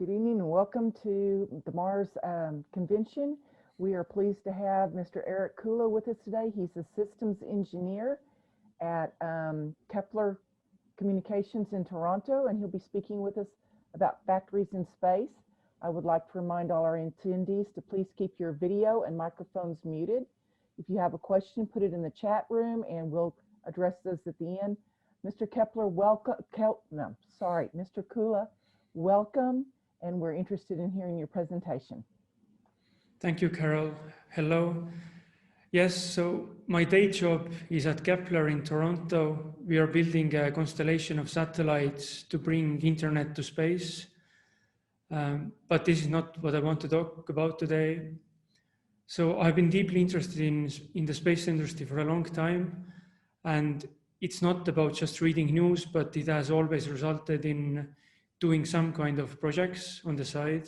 Good evening and welcome to the Mars convention. We are pleased to have Mr. Erik Kulu with us today. He's a systems engineer at Kepler Communications in Toronto, and he'll be speaking with us about factories in space. I would like to remind all our attendees to please keep your video and microphones muted. If you have a question, put it in the chat room and we'll address those at the end. Mr. Kepler, welcome. Mr. Kulu, welcome, and we're interested in hearing your presentation. Thank you, Carol. Hello. Yes, so my day job is at Kepler in Toronto. We are building a constellation of satellites to bring internet to space. But this is not what I want to talk about today. So I've been deeply interested in the space industry for a long time, and it's not about just reading news, but it has always resulted in doing some kind of projects on the side.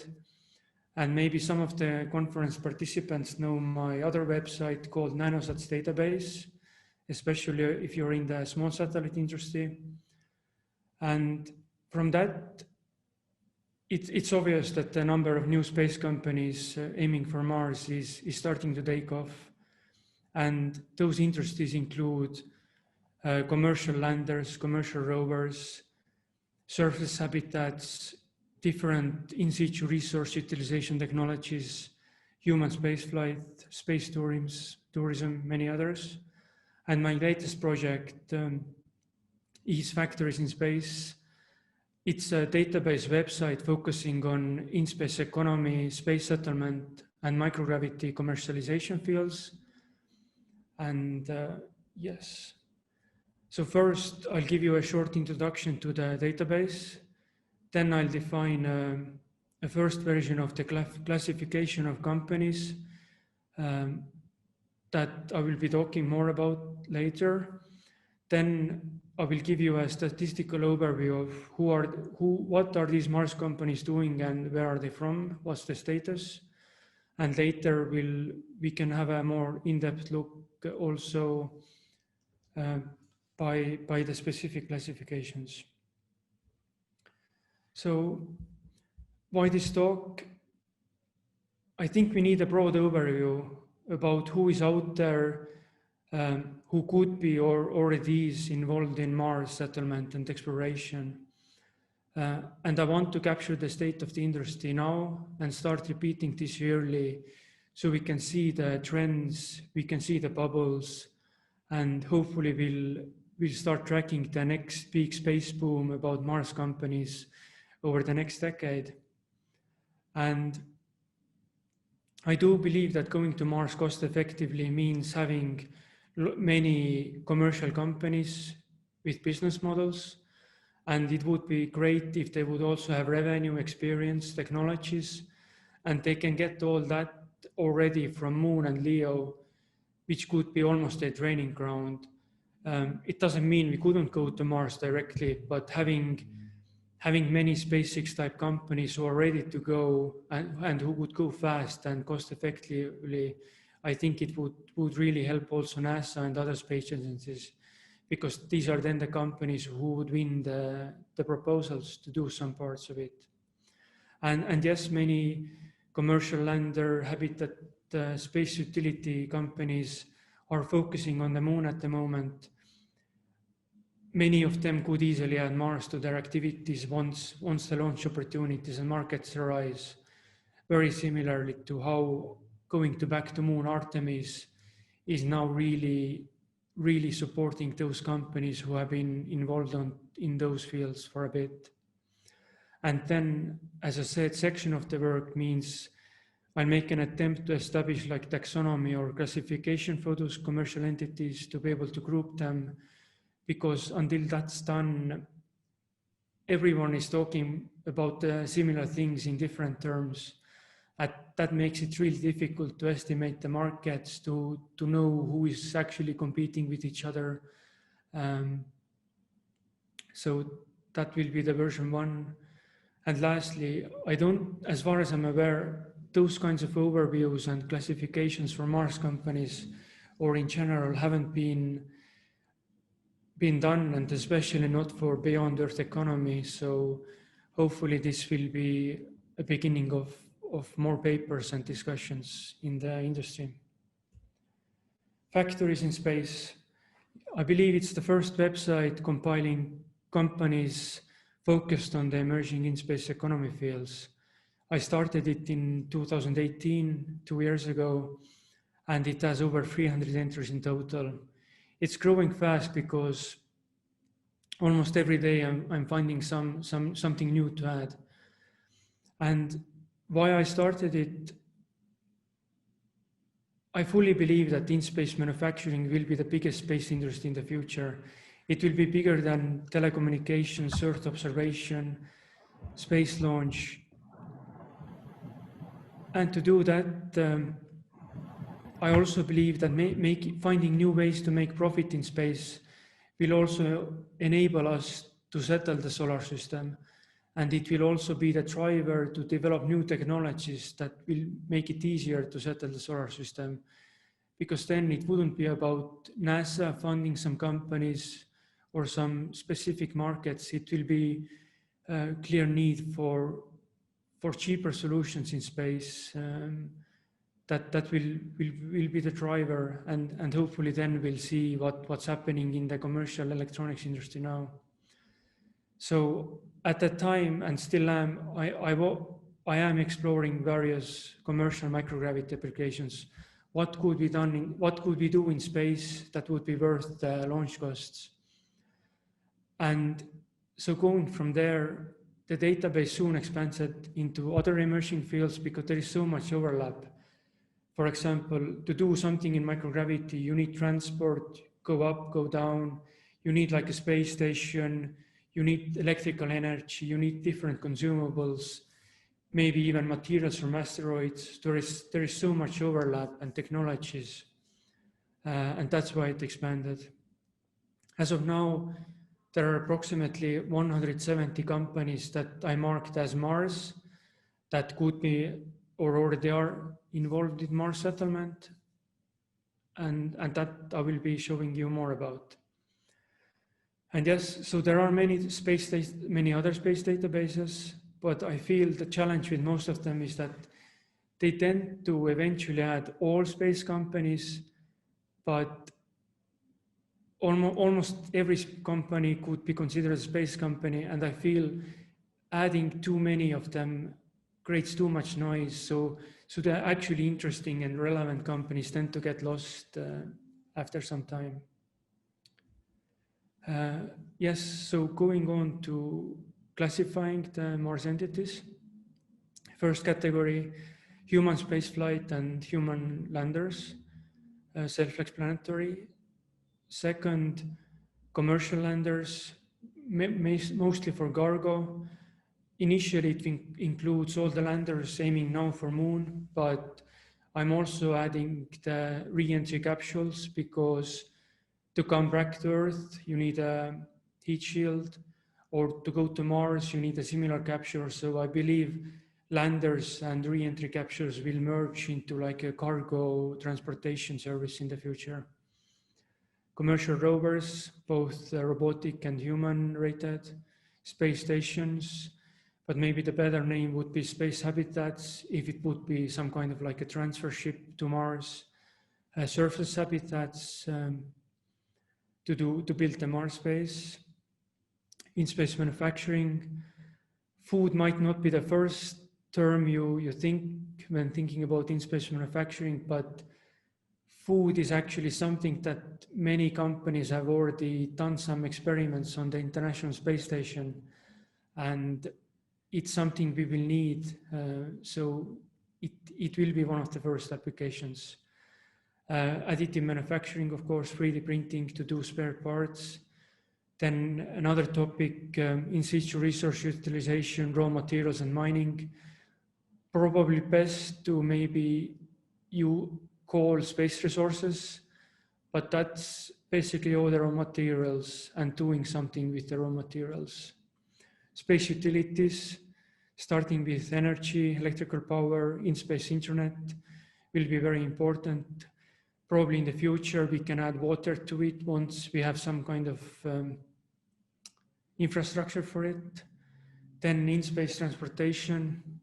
And maybe some of the conference participants know my other website called Nanosats Database, especially if you're in the small satellite industry. And from that, it's obvious that the number of new space companies aiming for Mars is starting to take off. And those industries include commercial landers, commercial rovers, surface habitats, different in-situ resource utilization technologies, human spaceflight, space tourism, many others. And my latest project is Factories in Space. It's a database website focusing on in-space economy, space settlement, and microgravity commercialization fields. And yes. So first, I'll give you a short introduction to the database. Then I'll define a first version of the classification of companies that I will be talking more about later. Then I will give you a statistical overview of what are these Mars companies doing and where are they from, what's the status. And later we can have a more in-depth look also by the specific classifications. So why this talk? I think we need a broad overview about who is out there, who could be or already is involved in Mars settlement and exploration. And I want to capture the state of the industry now and start repeating this yearly so we can see the trends, we can see the bubbles, and hopefully we'll start tracking the next big space boom about Mars companies over the next decade. And I do believe that going to Mars cost effectively means having many commercial companies with business models. And it would be great if they would also have revenue, experience, technologies, and they can get all that already from Moon and Leo, which could be almost a training ground. It doesn't mean we couldn't go to Mars directly, but having many SpaceX type companies who are ready to go and who would go fast and cost effectively, I think it would really help also NASA and other space agencies, because these are then the companies who would win the proposals to do some parts of it. And yes, many commercial lander, habitat, space utility companies are focusing on the Moon at the moment. Many of them could easily add Mars to their activities once the launch opportunities and markets arise, very similarly to how going back to Moon Artemis is now really supporting those companies who have been involved in those fields for a bit. And then, as I said, section of the work means I'll make an attempt to establish like taxonomy or classification for those commercial entities to be able to group them, because until that's done, everyone is talking about similar things in different terms. That makes it really difficult to estimate the markets, to know who is actually competing with each other. So that will be the version 1. And lastly, as far as I'm aware, those kinds of overviews and classifications for Mars companies or in general haven't been done, and especially not for beyond Earth economy. So hopefully this will be a beginning of more papers and discussions in the industry. Factories in space. I believe it's the first website compiling companies focused on the emerging in-space economy fields. I started it in 2018, 2 years ago, and it has over 300 entries in total. It's growing fast because almost every day I'm finding something new to add. And why I started it, I fully believe that in-space manufacturing will be the biggest space industry in the future. It will be bigger than telecommunications, Earth observation, space launch. And to do that, I also believe that finding new ways to make profit in space will also enable us to settle the solar system. And it will also be the driver to develop new technologies that will make it easier to settle the solar system. Because then it wouldn't be about NASA funding some companies or some specific markets. It will be a clear need for cheaper solutions in space that will be the driver, and hopefully then we'll see what's happening in the commercial electronics industry now. So at that time, and still am, I am exploring various commercial microgravity applications. What could be done? What could we do in space that would be worth the launch costs? And so going from there, the database soon expanded into other emerging fields because there is so much overlap. For example, to do something in microgravity, you need transport, go up, go down. You need like a space station. You need electrical energy. You need different consumables, maybe even materials from asteroids. There is so much overlap and technologies, and that's why it expanded. As of now, there are approximately 170 companies that I marked as Mars that could be or already are involved in Mars settlement, and that I will be showing you more about. And yes, so there are many other space databases, but I feel the challenge with most of them is that they tend to eventually add all space companies, but almost every company could be considered a space company, and I feel adding too many of them creates too much noise. So the actually interesting and relevant companies tend to get lost after some time. Yes, so going on to classifying the Mars entities. First category, human spaceflight and human landers, self-explanatory. Second, commercial landers, mostly for cargo. Initially, it includes all the landers aiming now for Moon, but I'm also adding the re-entry capsules because to come back to Earth, you need a heat shield, or to go to Mars, you need a similar capsule. So I believe landers and re-entry capsules will merge into like a cargo transportation service in the future. Commercial rovers, both robotic and human rated, space stations, but maybe the better name would be space habitats if it would be some kind of like a transfer ship to Mars, surface habitats to build the Mars base. In space manufacturing, food might not be the first term you think when thinking about in-space manufacturing, but food is actually something that many companies have already done some experiments on the International Space Station, and it's something we will need. So it will be one of the first applications. Additive manufacturing, of course, 3D printing to do spare parts. Then another topic, in-situ resource utilization, raw materials and mining. Probably best to maybe you call space resources, but that's basically all the raw materials and doing something with the raw materials. Space utilities, starting with energy, electrical power, in-space internet will be very important. Probably in the future, we can add water to it once we have some kind of infrastructure for it. Then in-space transportation,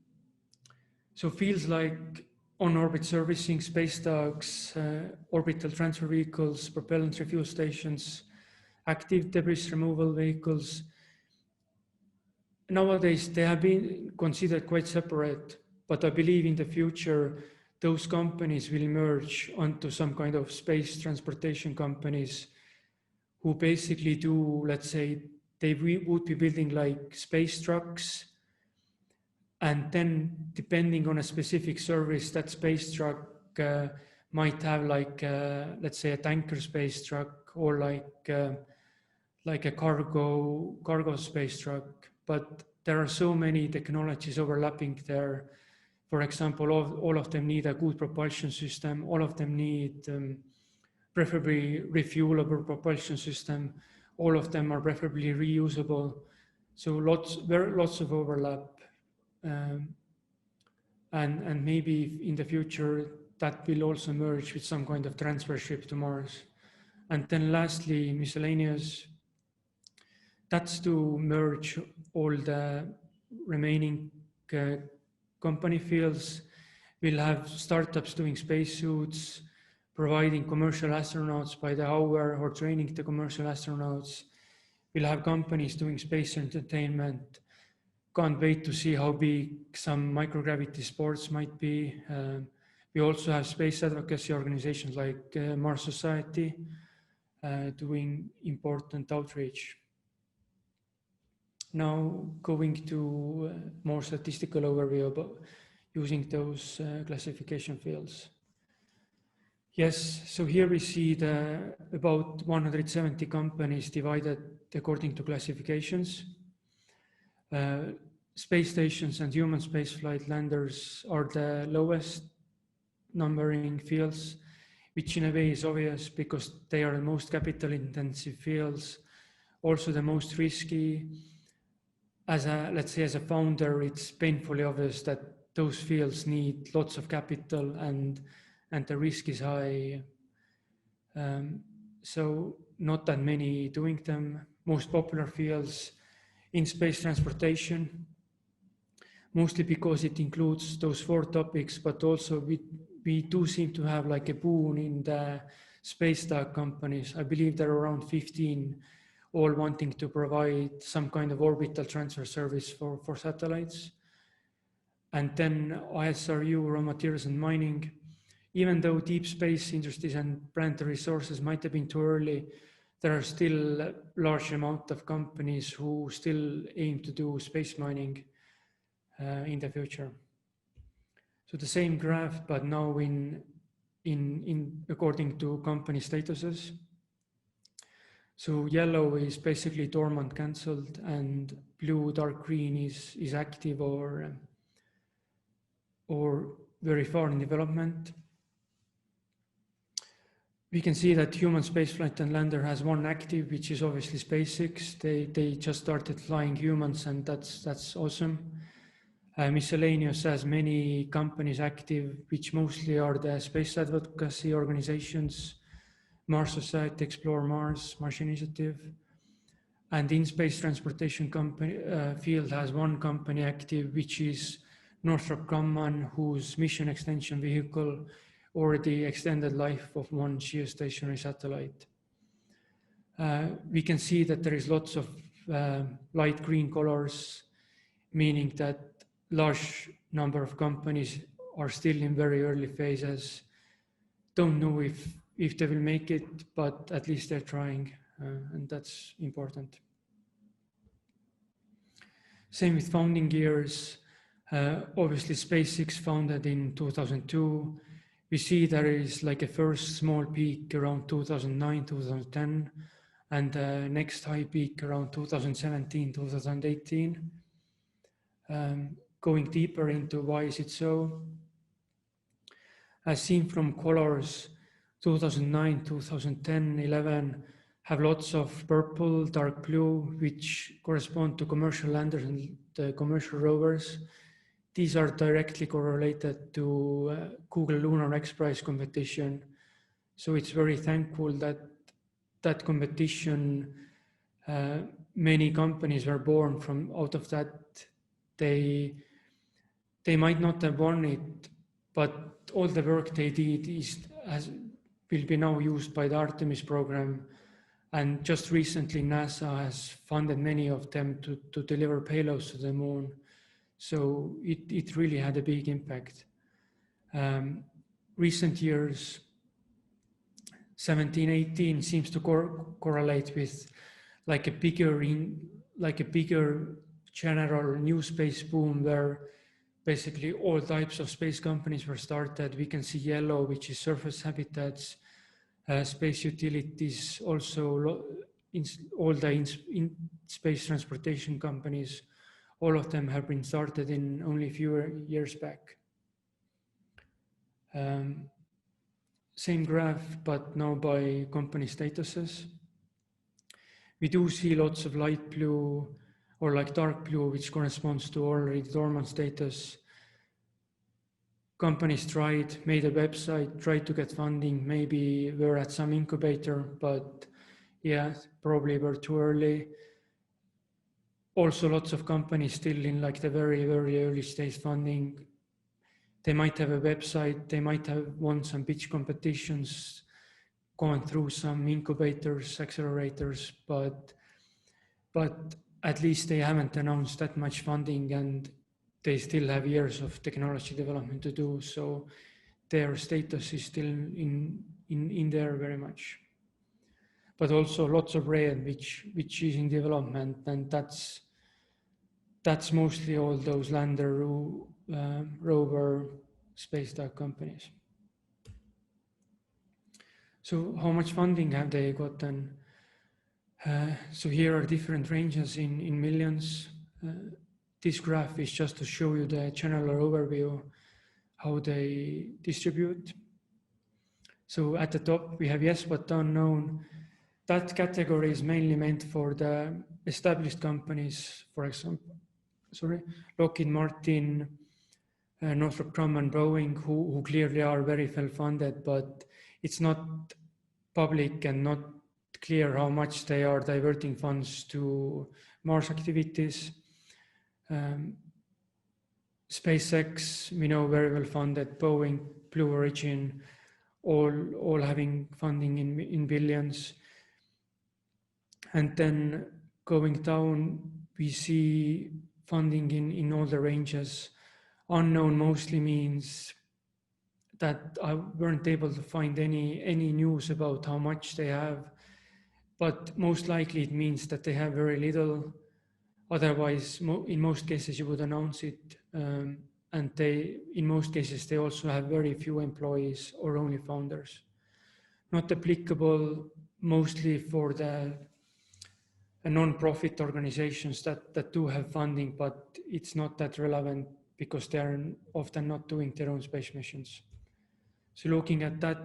So fields like on-orbit servicing, space dogs, orbital transfer vehicles, propellant refuel stations, active debris removal vehicles. Nowadays, they have been considered quite separate, but I believe in the future, those companies will merge onto some kind of space transportation companies who basically do, let's say, they would be building like space trucks, and then depending on a specific service, that space truck might have like, let's say, a tanker space truck, or like a cargo space truck. But there are so many technologies overlapping there. For example, all of them need a good propulsion system. All of them need preferably refuelable propulsion system. All of them are preferably reusable. So lots of overlap. And maybe in the future that will also merge with some kind of transfer ship to Mars. And then lastly, miscellaneous. That's to merge all the remaining company fields. We'll have startups doing spacesuits, providing commercial astronauts by the hour or training the commercial astronauts. We'll have companies doing space entertainment. Can't wait to see how big some microgravity sports might be. We also have space advocacy organizations like Mars Society doing important outreach. Now going to more statistical overview about using those classification fields. Yes, so here we see the about 170 companies divided according to classifications. Space stations and human spaceflight landers are the lowest numbering fields, which in a way is obvious because they are the most capital intensive fields, also the most risky. Let's say as a founder, it's painfully obvious that those fields need lots of capital and the risk is high. So not that many doing them. Most popular fields in space transportation, mostly because it includes those 4 topics, but also we do seem to have like a boon in the space tech companies. I believe there are around 15 all wanting to provide some kind of orbital transfer service for satellites. And then ISRU, raw materials and mining. Even though deep space industries and planetary resources might have been too early, there are still a large amount of companies who still aim to do space mining in the future. So the same graph, but now in according to company statuses. So yellow is basically dormant, cancelled, and blue, dark green is active or very far in development. We can see that human spaceflight and lander has 1 active, which is obviously SpaceX. They just started flying humans, and that's awesome. Miscellaneous has many companies active, which mostly are the space advocacy organizations, Mars Society, Explore Mars, Mars Initiative. And in space transportation company field has 1 company active, which is Northrop Grumman, whose mission extension vehicle already extended life of 1 geostationary satellite. We can see that there is lots of light green colors, meaning that large number of companies are still in very early phases. Don't know if they will make it, but at least they're trying, and that's important. Same with founding years. Obviously, SpaceX founded in 2002. We see there is like a first small peak around 2009, 2010, and the next high peak around 2017, 2018. Going deeper into why is it so? As seen from colors, 2009, 2010, 11 have lots of purple, dark blue, which correspond to commercial landers and the commercial rovers. These are directly correlated to Google Lunar X Prize competition. So it's very thankful that that competition, many companies were born from out of that. They they might not have won it, but all the work they did will be now used by the Artemis program. And just recently, NASA has funded many of them to deliver payloads to the moon. So it really had a big impact. Recent years, 17, 18 seems to correlate with like a bigger general new space boom where basically all types of space companies were started. We can see yellow, which is surface habitats, space utilities, also all the space transportation companies. All of them have been started in only a few years back. Same graph, but now by company statuses. We do see lots of light blue or like dark blue, which corresponds to already dormant status. Companies made a website, tried to get funding, maybe were at some incubator, but yeah, probably were too early. Also, lots of companies still in like the very, very early stage funding. They might have a website, they might have won some pitch competitions, gone through some incubators, accelerators, but at least they haven't announced that much funding and they still have years of technology development to do. So their status is still in there very much. But also lots of red, which is in development, and that's mostly all those lander, rover, space tech companies. So how much funding have they gotten? So here are different ranges in millions. This graph is just to show you the general overview, how they distribute. So at the top, we have yes, but unknown. That category is mainly meant for the established companies, for example, Lockheed Martin, Northrop Grumman, Boeing, who clearly are very well funded, but it's not public and not clear how much they are diverting funds to Mars activities. SpaceX, we know, very well funded, Boeing, Blue Origin, all having funding in billions. And then going down, we see funding in all the ranges. Unknown mostly means that I weren't able to find any news about how much they have, but most likely it means that they have very little. Otherwise, in most cases, you would announce it. And in most cases, they also have very few employees or only founders. Not applicable mostly for the non-profit organizations that do have funding, but it's not that relevant because they're often not doing their own space missions. So looking at that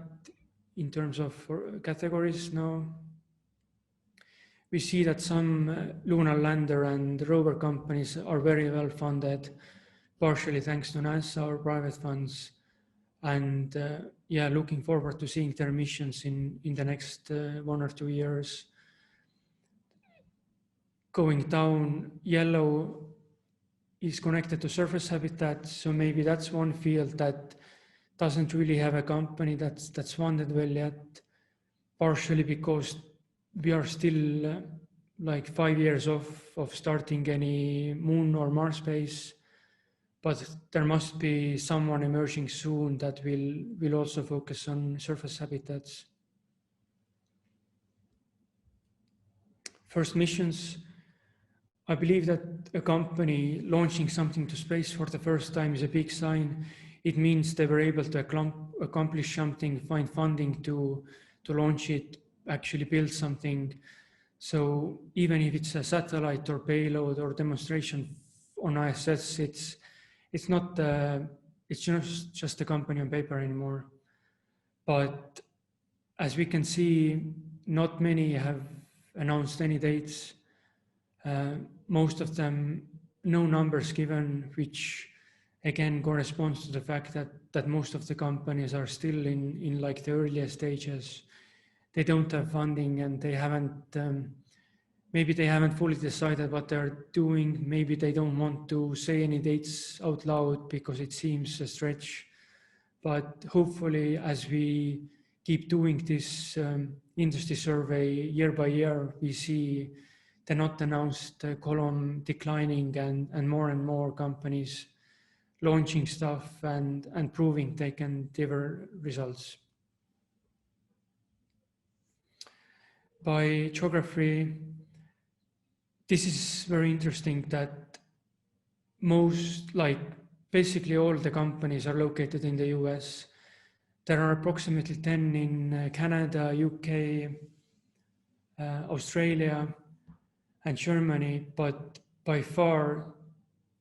in terms of categories now, we see that some lunar lander and rover companies are very well funded, partially thanks to NASA or private funds. And yeah, looking forward to seeing their missions in the next 1 or 2 years. Going down, yellow is connected to surface habitat. So maybe that's one field that doesn't really have a company that's funded well yet, partially because we are still like 5 years off of starting any moon or Mars base, but there must be someone emerging soon that will also focus on surface habitats. First missions, I believe that a company launching something to space for the first time is a big sign. It means they were able to accomplish something, find funding to launch it, actually build something. So even if it's a satellite or payload or demonstration on ISS, it's not it's just a company on paper anymore. But as we can see, not many have announced any dates. Most of them, no numbers given, which again corresponds to the fact that most of the companies are still in like the earliest stages. They don't have funding and they haven't maybe they haven't fully decided what they're doing. Maybe they don't want to say any dates out loud because it seems a stretch. But hopefully, as we keep doing this industry survey year by year, we see the not announced column declining and more companies launching stuff and proving they can deliver results. By geography, this is very interesting that basically all the companies are located in the US. There are approximately 10 in Canada, UK, Australia, and Germany, but by far,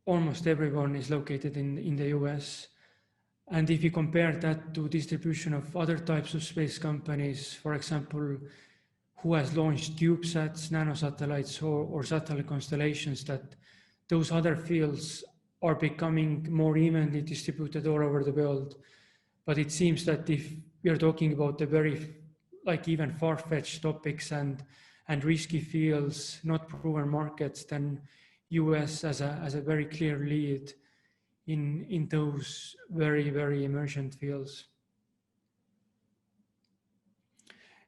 almost everyone is located in the US. And if you compare that to distribution of other types of space companies, for example, who has launched CubeSats, nanosatellites, or satellite constellations, that those other fields are becoming more evenly distributed all over the world. But it seems that if we are talking about the very, even far-fetched topics and risky fields, not proven markets, then US has a very clear lead in those very, very emergent fields.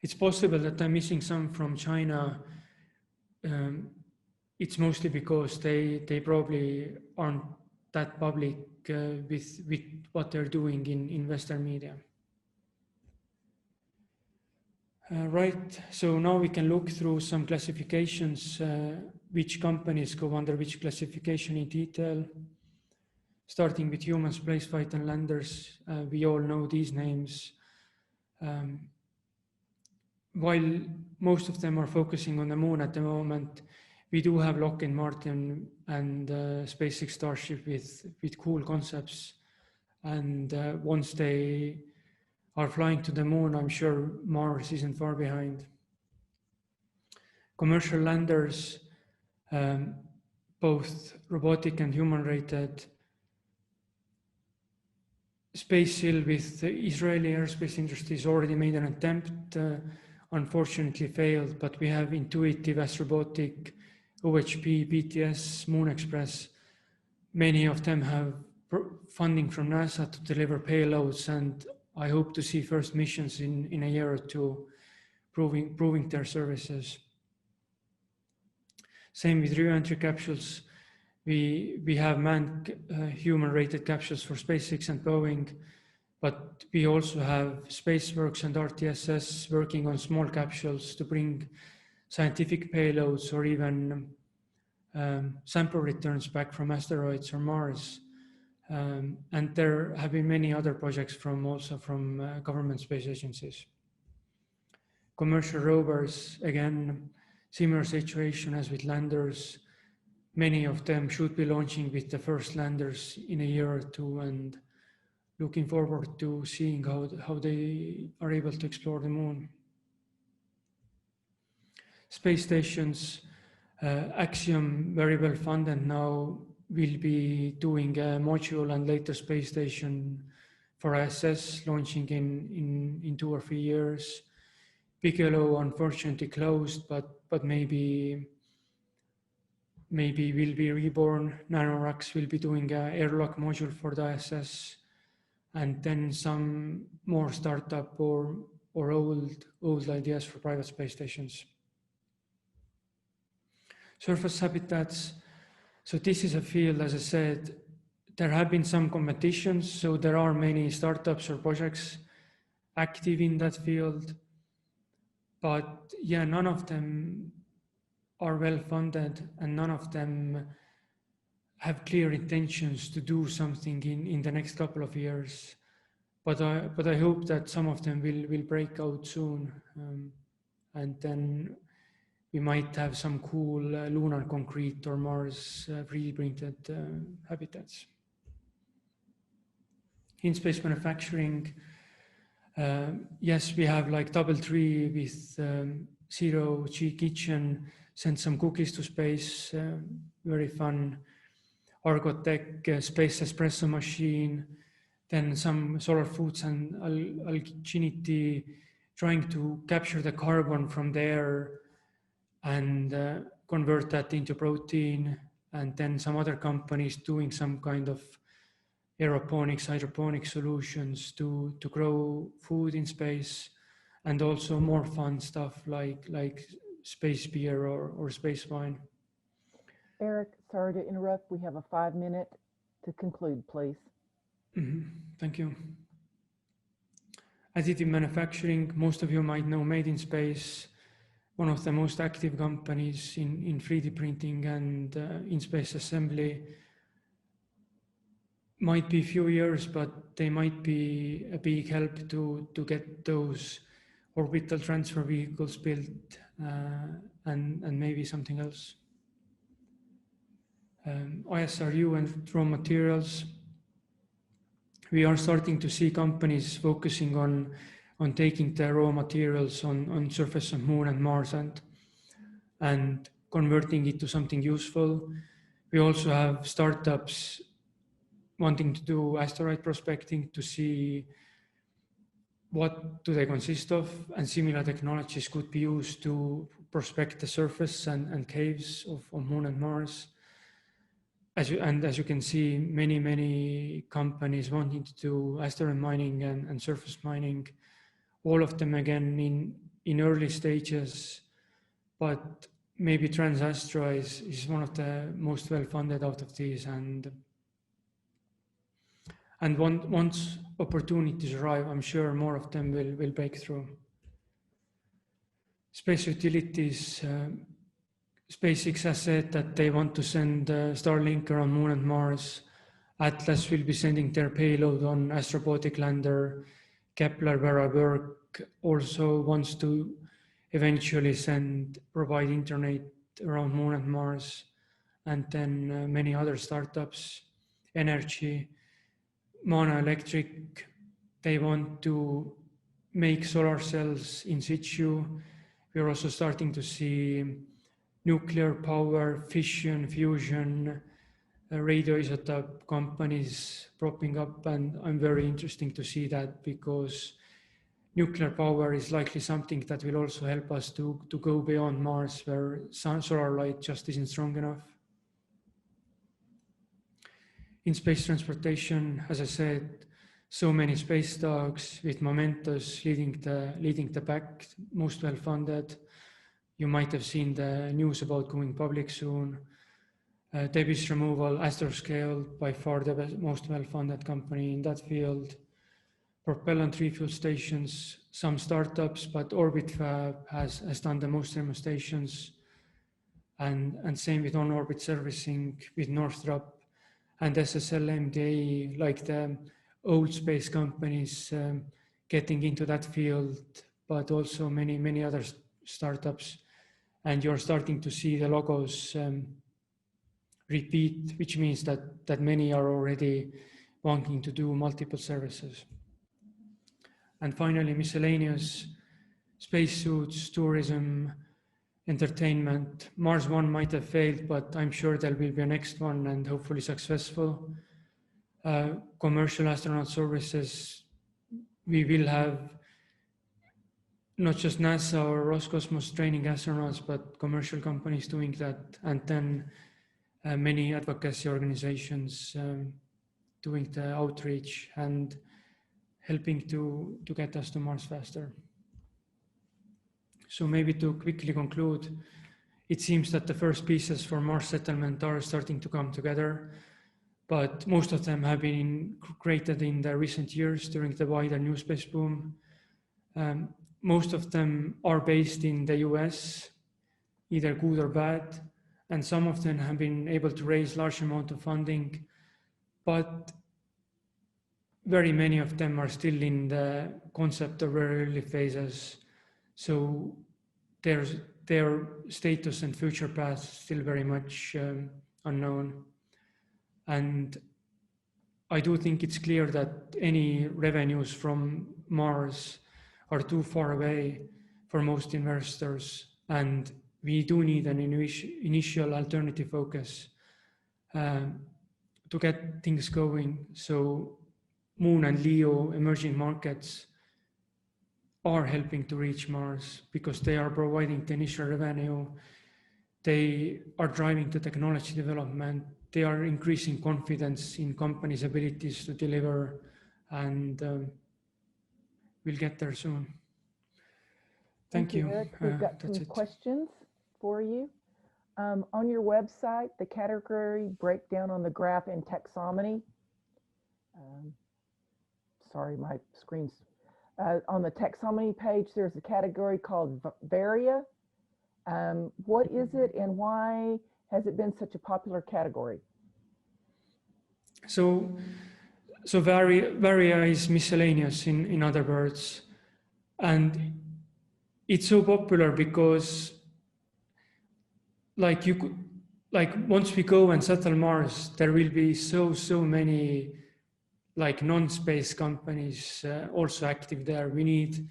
It's possible that I'm missing some from China. It's mostly because they probably aren't that public with what they're doing in Western media. Right, so now we can look through some classifications, which companies go under which classification in detail. Starting with human spaceflight and landers, we all know these names. While most of them are focusing on the moon at the moment, we do have Lockheed Martin and SpaceX Starship with cool concepts. And once they are flying to the moon, I'm sure Mars isn't far behind. Commercial landers, both robotic and human-rated. SpaceHill with the Israeli aerospace industry has already made an attempt, unfortunately failed, but we have Intuitive as robotic, OHP, BTS, Moon Express. Many of them have funding from NASA to deliver payloads, and I hope to see first missions in a year or two proving their services. Same with re-entry capsules. We have manned human-rated capsules for SpaceX and Boeing, but we also have SpaceWorks and RTSS working on small capsules to bring scientific payloads or even sample returns back from asteroids or Mars. And there have been many other projects also from government space agencies. Commercial rovers, again, similar situation as with landers. Many of them should be launching with the first landers in a year or two, and looking forward to seeing how they are able to explore the moon. Space stations, Axiom, very well funded now, will be doing a module and later space station for ISS, launching in 2 or 3 years. Bigelow, unfortunately closed, but maybe will be reborn. Nanorox will be doing an airlock module for the ISS, and then some more startup or old ideas for private space stations. Surface habitats. So this is a field, as I said, there have been some competitions, so there are many startups or projects active in that field, but yeah, none of them are well funded and none of them have clear intentions to do something in the next couple of years. But I hope that some of them will break out soon, and then we might have some cool lunar concrete or Mars 3D printed habitats. In space manufacturing, yes, we have like DoubleTree with Zero G Kitchen, send some cookies to space, very fun. Argotech, space espresso machine, then some Solar Foods and Alginity trying to capture the carbon from there and convert that into protein, and then some other companies doing some kind of aeroponics, hydroponic solutions to grow food in space, and also more fun stuff like space beer or space wine. Erik, sorry to interrupt. We have a 5-minute to conclude, please. Thank you. Additive manufacturing, most of you might know Made in Space, one of the most active companies in 3D printing and in-space assembly. Might be a few years, but they might be a big help to get those orbital transfer vehicles built and maybe something else. ISRU and raw materials. We are starting to see companies focusing on taking the raw materials on surface of Moon and Mars and converting it to something useful. We also have startups wanting to do asteroid prospecting to see what do they consist of, and similar technologies could be used to prospect the surface and caves of Moon and Mars. As you can see, many companies wanting to do asteroid mining and surface mining, all of them again in early stages, but maybe Trans-Asteroids is one of the most well-funded out of these, and once opportunities arrive, I'm sure more of them will break through. Space utilities. SpaceX has said that they want to send Starlink around Moon and Mars. Atlas will be sending their payload on Astrobotic lander. Kepler, where I work, also wants to eventually provide internet around Moon and Mars. And then many other startups. Energy, Mana Electric, they want to make solar cells in situ. We're also starting to see nuclear power, fission, fusion, radioisotope companies propping up, and I'm very interested to see that because nuclear power is likely something that will also help us to go beyond Mars, where solar light just isn't strong enough. In space transportation, as I said, so many space dogs with Momentus leading the pack, most well-funded. You might have seen the news about going public soon. Debris removal, Astroscale, by far the most well-funded company in that field. Propellant refuel stations, some startups, but OrbitFab has done the most demonstrations. And same with on-orbit servicing with Northrop and SSL MDA, like the old space companies getting into that field, but also many other startups. And you're starting to see the logos repeat, which means that many are already wanting to do multiple services. And finally, miscellaneous, spacesuits, tourism, entertainment. Mars One might have failed, but I'm sure there will be a next one and hopefully successful. Commercial astronaut services, we will have not just NASA or Roscosmos training astronauts, but commercial companies doing that, and then many advocacy organizations doing the outreach and helping to get us to Mars faster. So maybe to quickly conclude, it seems that the first pieces for Mars settlement are starting to come together, but most of them have been created in the recent years during the wider new space boom. Most of them are based in the US, either good or bad, and some of them have been able to raise large amount of funding, but very many of them are still in the concept of very early phases. So their status and future path is still very much unknown. And I do think it's clear that any revenues from Mars are too far away for most investors, and we do need an initial alternative focus to get things going. So Moon and LEO emerging markets are helping to reach Mars because they are providing the initial revenue. they are driving the technology development. They are increasing confidence in companies' abilities to deliver, and we'll get there soon. Thank you. Erik. We've got That's some it. questions for you. On your website, the category breakdown on the graph in taxonomy. Sorry, my screen's on the taxonomy page. There's a category called Varia. What is it, and why has it been such a popular category? So varia is miscellaneous in other words, and it's so popular because like once we go and settle Mars, there will be so many like non-space companies also active there. We need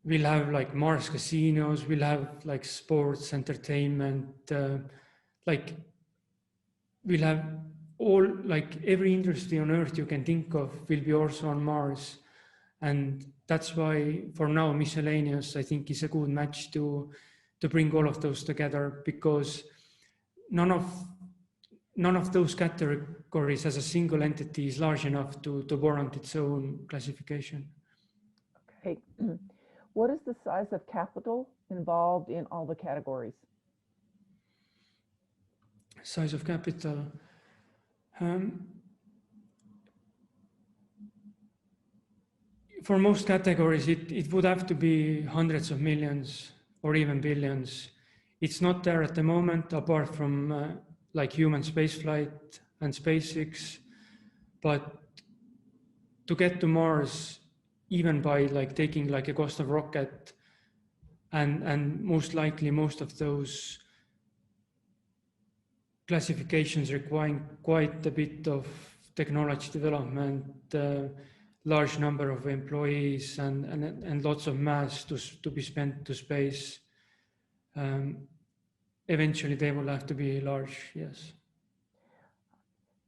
we'll have like Mars casinos, we'll have like sports, entertainment, we'll have all like every industry on Earth you can think of will be also on Mars. And that's why for now miscellaneous I think is a good match to bring all of those together, because none of those categories as a single entity is large enough to warrant its own classification. Okay. What is the size of capital involved in all the categories? Size of capital. For most categories, it would have to be hundreds of millions or even billions. It's not there at the moment, apart from like human spaceflight and SpaceX. But to get to Mars, even by like taking like a cost of rocket, and most likely most of those classifications requiring quite a bit of technology development, large number of employees, and lots of mass to be spent to space. Eventually they will have to be large, yes.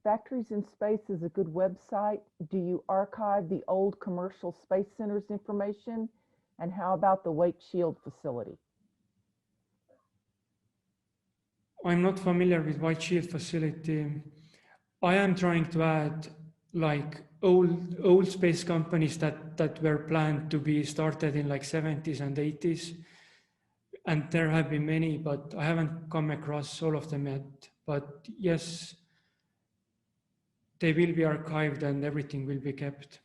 Factories in Space is a good website. Do you archive the old commercial space centers information? And how about the Wake Shield facility? I'm not familiar with White Shield facility. I am trying to add like old space companies that were planned to be started in like 70s and 80s. And there have been many, but I haven't come across all of them yet. But yes, they will be archived and everything will be kept.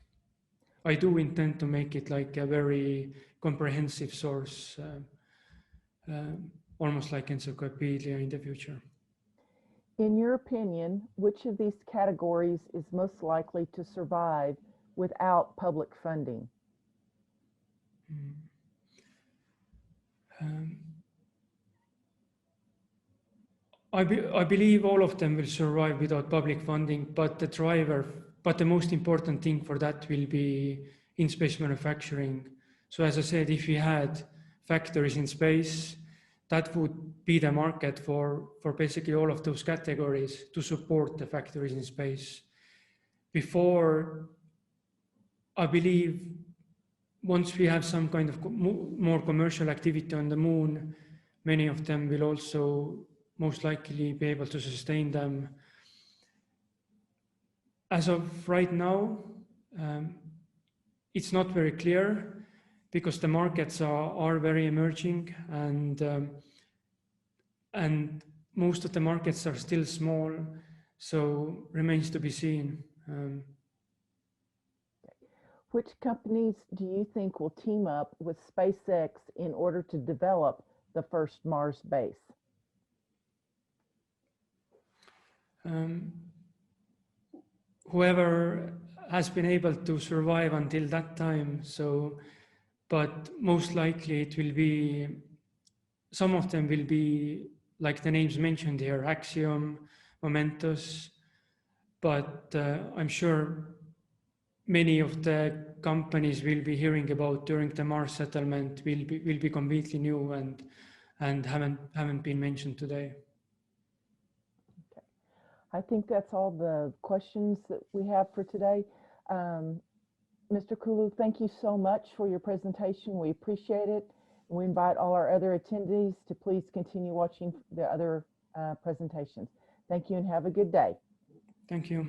I do intend to make it like a very comprehensive source, almost like encyclopedia in the future. In your opinion, which of these categories is most likely to survive without public funding? I believe all of them will survive without public funding, but the most important thing for that will be in-space manufacturing. So as I said, if we had factories in space, that would be the market for basically all of those categories to support the factories in space. Before, I believe, once we have some kind of more commercial activity on the moon, many of them will also most likely be able to sustain them. As of right now, it's not very clear because the markets are very emerging, and most of the markets are still small, so remains to be seen. Which companies do you think will team up with SpaceX in order to develop the first Mars base? Whoever has been able to survive until that time. But most likely it will be, some of them will be like the names mentioned here, Axiom, Momentus, but I'm sure many of the companies we'll be hearing about during the Mars settlement will be completely new and haven't been mentioned today. Okay. I think that's all the questions that we have for today. Mr. Kulu, thank you so much for your presentation. We appreciate it. We invite all our other attendees to please continue watching the other presentations. Thank you and have a good day. Thank you.